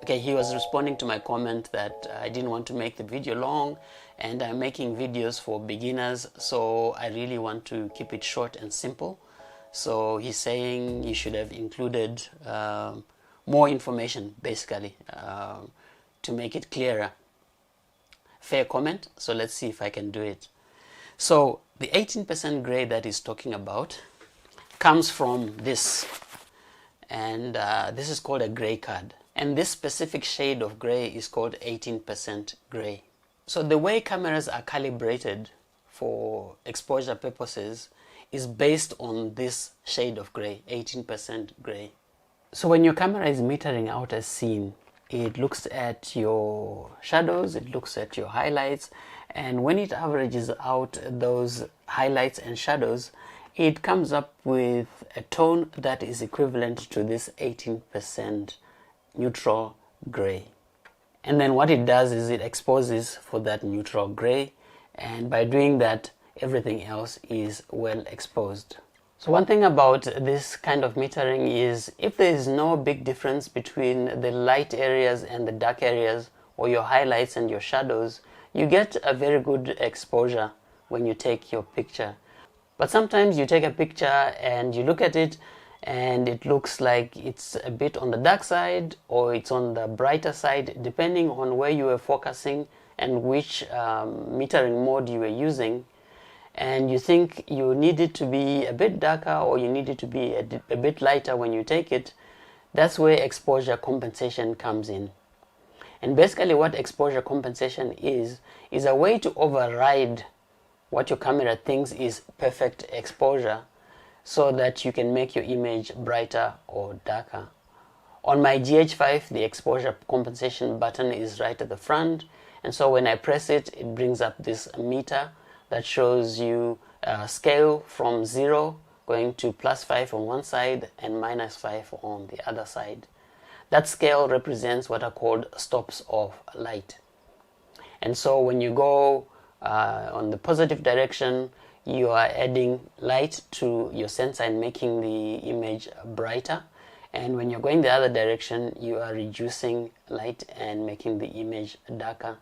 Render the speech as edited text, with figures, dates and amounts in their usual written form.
Okay, he was responding to my comment that I didn't want to make the video long, and I'm making videos for beginners, so I really want to keep it short and simple. So he's saying you should have included more information, basically, to make it clearer. Fair comment, so let's see if I can do it. So the 18% gray that he's talking about comes from this, and this is called a gray card. And this specific shade of gray is called 18% gray. So the way cameras are calibrated for exposure purposes is based on this shade of gray, 18% gray. So when your camera is metering out a scene, it looks at your shadows, it looks at your highlights, and when it averages out those highlights and shadows, it comes up with a tone that is equivalent to this 18% neutral gray. And then what it does is it exposes for that neutral gray, and by doing that, everything else is well exposed. So one thing about this kind of metering is if there is no big difference between the light areas and the dark areas, or your highlights and your shadows, you get a very good exposure when you take your picture. But sometimes you take a picture and you look at it and it looks like it's a bit on the dark side or it's on the brighter side, depending on where you were focusing and which metering mode you were using. And you think you need it to be a bit darker or you need it to be a bit lighter when you take it. That's where exposure compensation comes in. And basically what exposure compensation is a way to override what your camera thinks is perfect exposure, so that you can make your image brighter or darker. On my GH5, the exposure compensation button is right at the front, and so when I press it, it brings up this meter that shows you a scale from 0 going to +5 on one side and -5 on the other side. That scale represents what are called stops of light. And so when you go on the positive direction, you are adding light to your sensor and making the image brighter. And when you're going the other direction, you are reducing light and making the image darker.